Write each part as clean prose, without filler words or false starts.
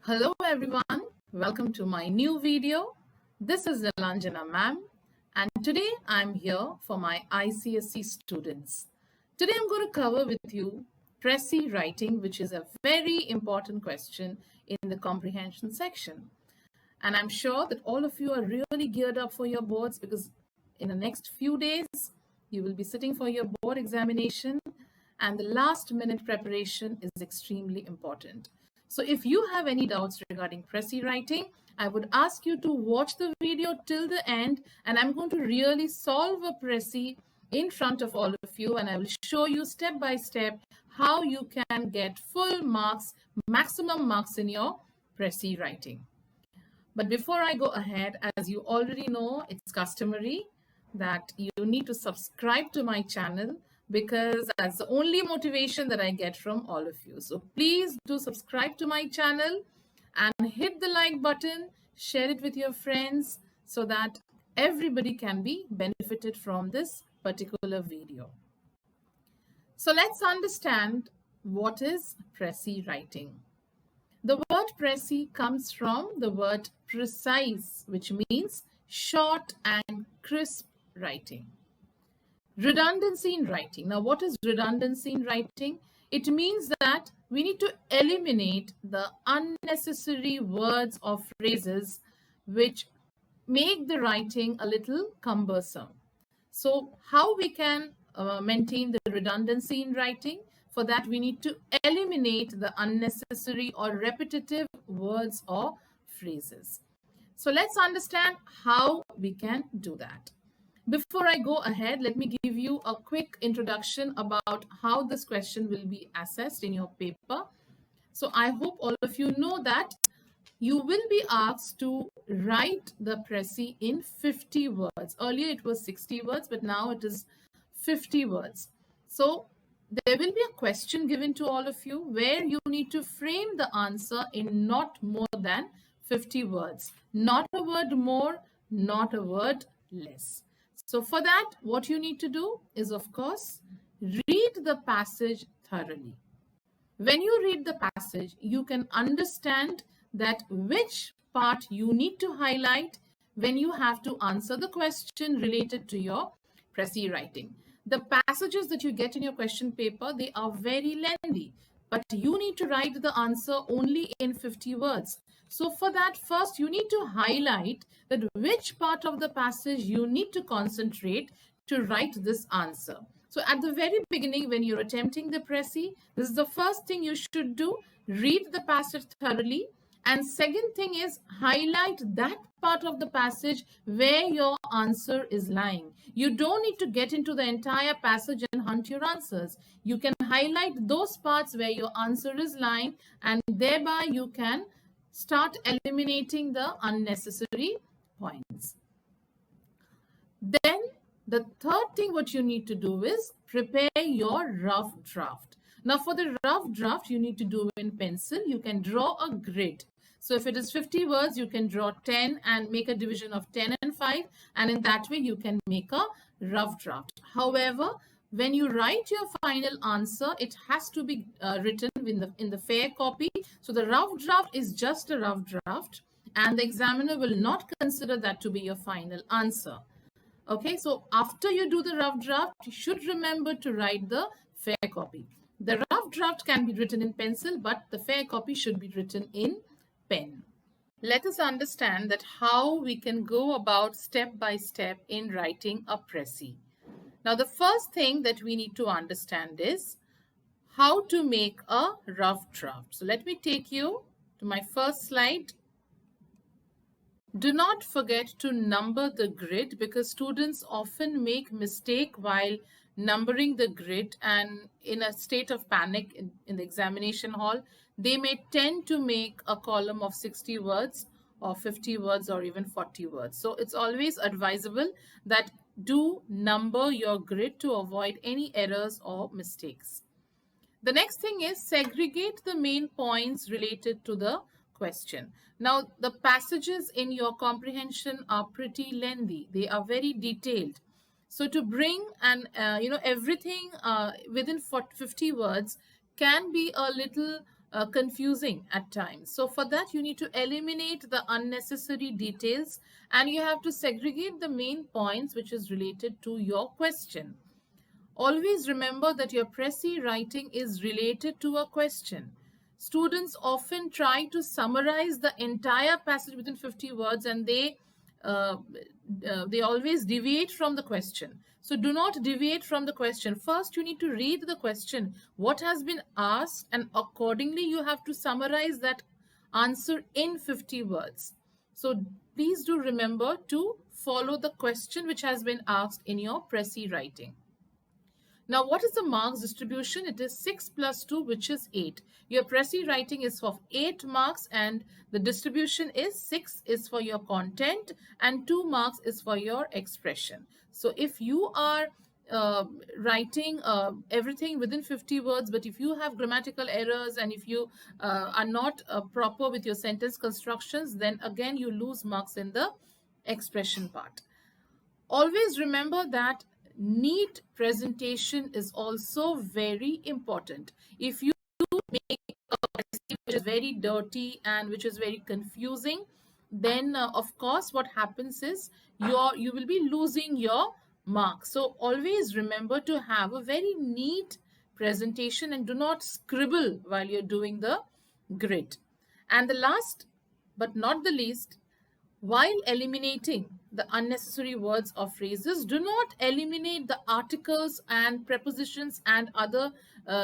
Hello everyone, welcome to my new video. This is Nilanjana ma'am and today I'm here for my ICSE students. Today I'm going to cover with you pressy writing, which is a very important question in the comprehension section. And I'm sure that all of you are really geared up for your boards because in the next few days you will be sitting for your board examination and the last minute preparation is extremely important. So if you have any doubts regarding pressy writing, I would ask you to watch the video till the end and I'm going to really solve a pressy in front of all of you and I will show you step by step how you can get full marks, maximum marks in your pressy writing. But before I go ahead, as you already know, it's customary that you need to subscribe to my channel because that's the only motivation that I get from all of you. So please do subscribe to my channel and hit the like button, share it with your friends so that everybody can be benefited from this particular video. So let's understand what is pressy writing. The word pressy comes from the word precise, which means short and crisp writing. Redundancy in writing. Now, what is redundancy in writing? It means that we need to eliminate the unnecessary words or phrases which make the writing a little cumbersome. So, how we can maintain the redundancy in writing? For that, we need to eliminate the unnecessary or repetitive words or phrases. So let's understand how we can do that. Before I go ahead, let me give you a quick introduction about how this question will be assessed in your paper. So I hope all of you know that you will be asked to write the pressy in 50 words. Earlier it was 60 words, but now it is 50 words. So there will be a question given to all of you where you need to frame the answer in not more than 50 words. Not a word more, not a word less. So for that, what you need to do is, of course, read the passage thoroughly. When you read the passage, you can understand that which part you need to highlight when you have to answer the question related to your pressy writing. The passages that you get in your question paper, they are very lengthy, but you need to write the answer only in 50 words. So for that, first you need to highlight that which part of the passage you need to concentrate to write this answer. So at the very beginning, when you're attempting the pressy, this is the first thing you should do. Read the passage thoroughly. And second thing is highlight that part of the passage where your answer is lying. You don't need to get into the entire passage and hunt your answers. You can highlight those parts where your answer is lying and thereby you can start eliminating the unnecessary points. Then the third thing what you need to do is prepare your rough draft. Now for the rough draft, you need to do in pencil. You can draw a grid. So if it is 50 words, you can draw 10 and make a division of 10 and 5. And in that way, you can make a rough draft. However, when you write your final answer, it has to be written in the fair copy. So the rough draft is just a rough draft and the examiner will not consider that to be your final answer. Okay, so after you do the rough draft, you should remember to write the fair copy. The rough draft can be written in pencil, but the fair copy should be written in pen. Let us understand that how we can go about step by step in writing a pressy. Now, the first thing that we need to understand is how to make a rough draft. So let me take you to my first slide. Do not forget to number the grid because students often make mistake while numbering the grid and in a state of panic in the examination hall, they may tend to make a column of 60 words or 50 words or even 40 words. So it's always advisable that do number your grid to avoid any errors or mistakes. The next thing is segregate the main points related to the question. Now, the passages in your comprehension are pretty lengthy. They are very detailed. So to bring everything within 50 words can be a little confusing at times. So for that, you need to eliminate the unnecessary details and you have to segregate the main points which is related to your question. Always remember that your pressy writing is related to a question. Students often try to summarize the entire passage within 50 words and uh, they always deviate from the question. So do not deviate from the question. First, you need to read the question, what has been asked, and accordingly you have to summarize that answer in 50 words. So please do remember to follow the question which has been asked in your pressy writing. Now, what is the marks distribution? It is 6 plus 2, which is 8. Your pressy writing is for 8 marks and the distribution is 6 is for your content and 2 marks is for your expression. So if you are writing everything within 50 words, but if you have grammatical errors and if you are not proper with your sentence constructions, then again you lose marks in the expression part. Always remember that neat presentation is also very important. If you make a recipe which is very dirty and which is very confusing, then of course what happens is you will be losing your marks. So always remember to have a very neat presentation and do not scribble while you're doing the grid. And the last but not the least, while eliminating the unnecessary words or phrases, do not eliminate the articles and prepositions and other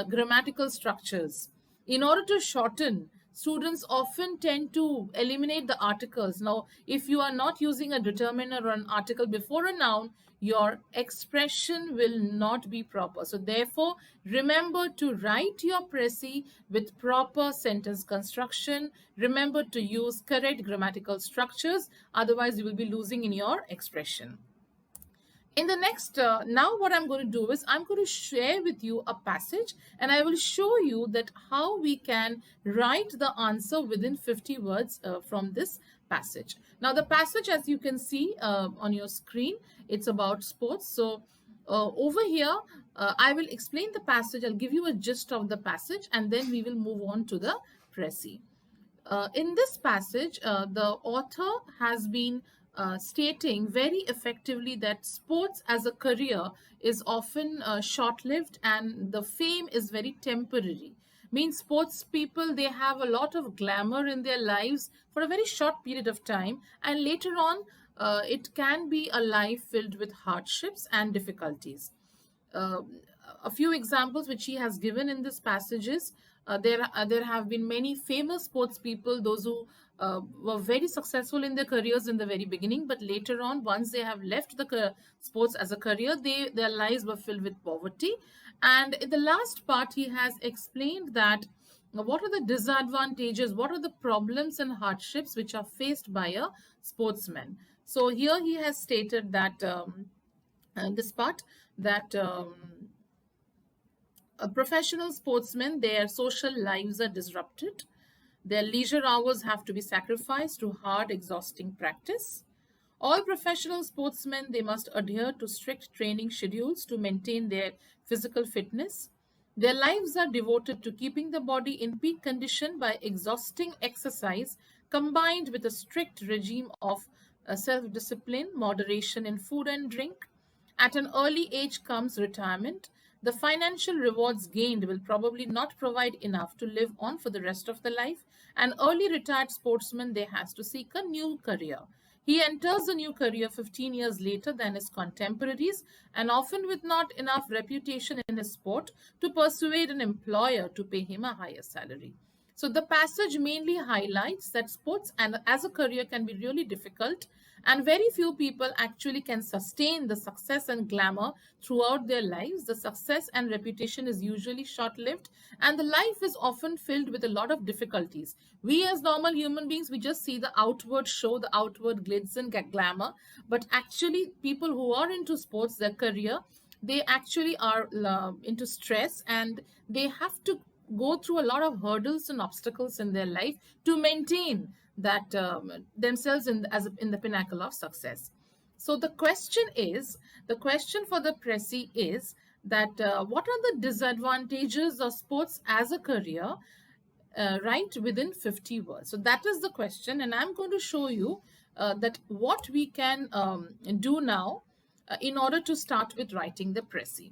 grammatical structures. In order to shorten, students often tend to eliminate the articles. Now, if you are not using a determiner or an article before a noun, your expression will not be proper. So therefore, remember to write your pressy with proper sentence construction. Remember to use correct grammatical structures. Otherwise, you will be losing in your expression. In the next, now what I'm going to do is I'm going to share with you a passage and I will show you that how we can write the answer within 50 words from this passage. Now the passage, as you can see on your screen, it's about sports. So over here, I will explain the passage. I'll give you a gist of the passage and then we will move on to the pressy. In this passage, the author has been stating very effectively that sports as a career is often short-lived and the fame is very temporary. Means sports people, they have a lot of glamour in their lives for a very short period of time, and later on it can be a life filled with hardships and difficulties. Uh, a few examples which he has given in this passage is there have been many famous sports people, those who were very successful in their careers in the very beginning, but later on, once they have left the sports as a career, their lives were filled with poverty. And in the last part, he has explained that what are the disadvantages, what are the problems and hardships which are faced by a sportsman. So here he has stated that this part that professional sportsmen, their social lives are disrupted. Their leisure hours have to be sacrificed to hard, exhausting practice. All professional sportsmen, they must adhere to strict training schedules to maintain their physical fitness. Their lives are devoted to keeping the body in peak condition by exhausting exercise combined with a strict regime of self-discipline, moderation in food and drink. At an early age comes retirement. The financial rewards gained will probably not provide enough to live on for the rest of the life. An early retired sportsman, they has to seek a new career. He enters a new career 15 years later than his contemporaries and often with not enough reputation in his sport to persuade an employer to pay him a higher salary. So the passage mainly highlights that sports and as a career can be really difficult and very few people actually can sustain the success and glamour throughout their lives. The success and reputation is usually short-lived and the life is often filled with a lot of difficulties. We as normal human beings, we just see the outward show, the outward glitz and glamour, but actually people who are into sports, their career, they actually are into stress and they have to go through a lot of hurdles and obstacles in their life to maintain that themselves in the pinnacle of success. So the question for the pressy is that what are the disadvantages of sports as a career write within 50 words. So that is the question, and I'm going to show you that what we can do now in order to start with writing the pressy.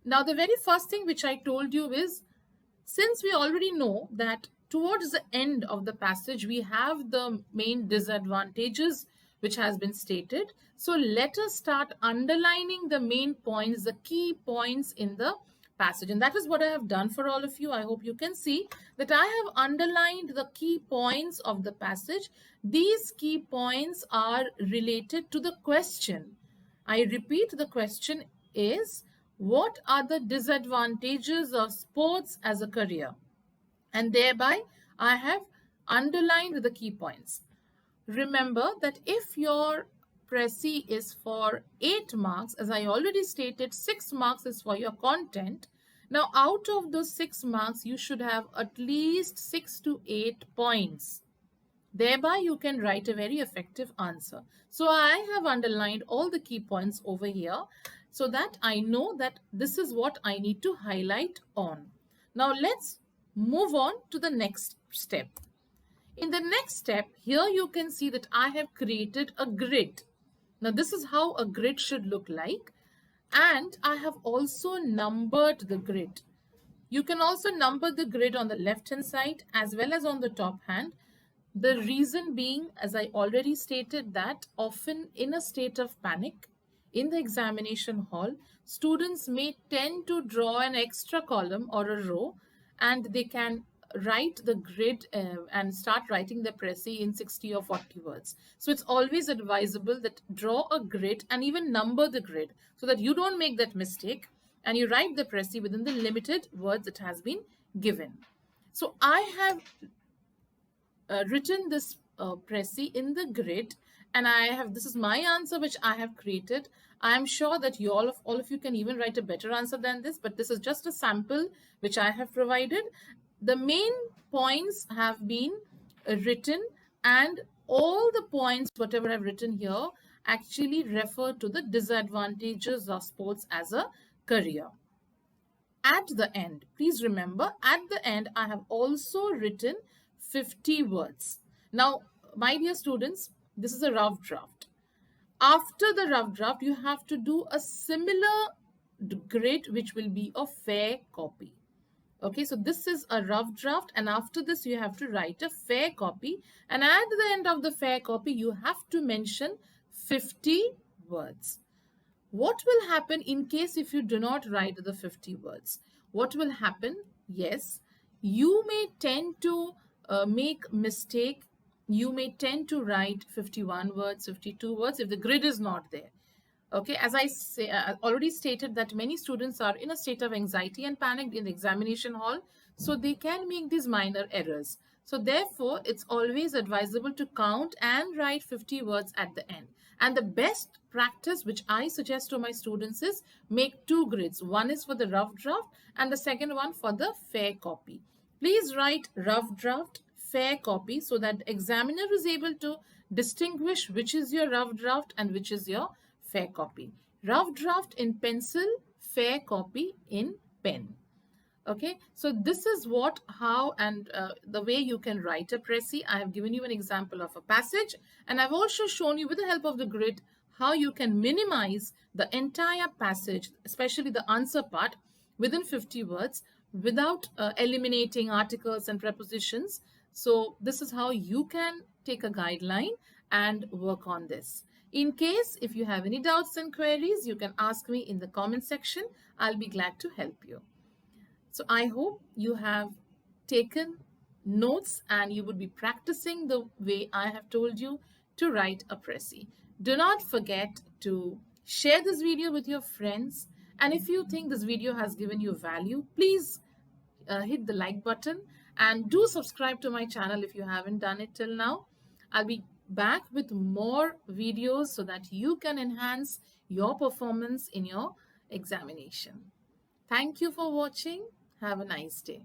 Now, the very first thing which I told you is, since we already know that towards the end of the passage we have the main disadvantages which has been stated, so let us start underlining the main points, the key points in the passage. And that is what I have done for all of you. I hope you can see that I have underlined the key points of the passage. These key points are related to the question. I repeat, the question is, what are the disadvantages of sports as a career? And thereby I have underlined the key points. Remember that if your pressy is for 8 marks, as I already stated, 6 marks is for your content. Now, out of those 6 marks, you should have at least 6 to 8 points. Thereby, you can write a very effective answer. So I have underlined all the key points over here so that I know that this is what I need to highlight on. Now, let's move on to the next step. In the next step, here you can see that I have created a grid. Now, this is how a grid should look like. And I have also numbered the grid. You can also number the grid on the left-hand side as well as on the top hand. The reason being, as I already stated, that often in a state of panic in the examination hall, students may tend to draw an extra column or a row, and they can write the grid and start writing the pressy in 60 or 40 words. So it's always advisable that draw a grid and even number the grid so that you don't make that mistake and you write the pressy within the limited words that has been given. So I have written this pressy in the grid, and this is my answer which I have created. I am sure that all of you can even write a better answer than this, but this is just a sample which I have provided. The main points have been written, and all the points whatever I've written here actually refer to the disadvantages of sports as a career. At the end, please remember, at the end I have also written 50 words. Now, my dear students, this is a rough draft. After the rough draft, you have to do a similar grid which will be a fair copy. Okay, so this is a rough draft, and after this you have to write a fair copy, and at the end of the fair copy you have to mention 50 words. What will happen in case if you do not write the 50 words? What will happen? Yes, you may tend to make mistake. You may tend to write 51 words, 52 words if the grid is not there. Okay, as I already stated that many students are in a state of anxiety and panic in the examination hall, so they can make these minor errors. So therefore, it's always advisable to count and write 50 words at the end. And the best practice which I suggest to my students is make 2 grids. One is for the rough draft and the second one for the fair copy. Please write rough draft, fair copy, so that the examiner is able to distinguish which is your rough draft and which is your fair copy. Rough draft in pencil, fair copy in pen. Okay, so this is what, how, and the way you can write a pressy. I have given you an example of a passage, and I've also shown you with the help of the grid how you can minimize the entire passage, especially the answer part, within 50 words without eliminating articles and prepositions. So this is how you can take a guideline and work on this. In case if you have any doubts and queries, you can ask me in the comment section. I'll be glad to help you. So I hope you have taken notes and you would be practicing the way I have told you to write a pressy. Do not forget to share this video with your friends. And if you think this video has given you value, please hit the like button and do subscribe to my channel if you haven't done it till now. I'll be back with more videos so that you can enhance your performance in your examination. Thank you for watching. Have a nice day.